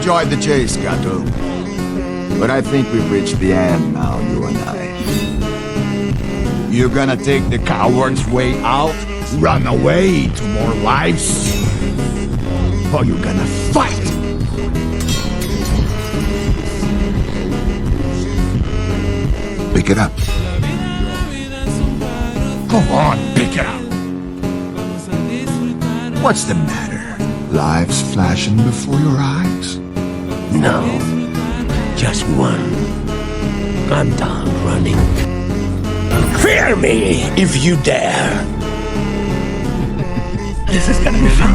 enjoyed the chase, Gato. But I think we've reached the end now, you and I. You gonna take the coward's way out? Run away to more lives? Or you gonna fight? Pick it up. Go on, pick it up. What's the matter? Lives flashing before your eyes? No, just one. I'm done running. Fear me if you dare. This is gonna be fun.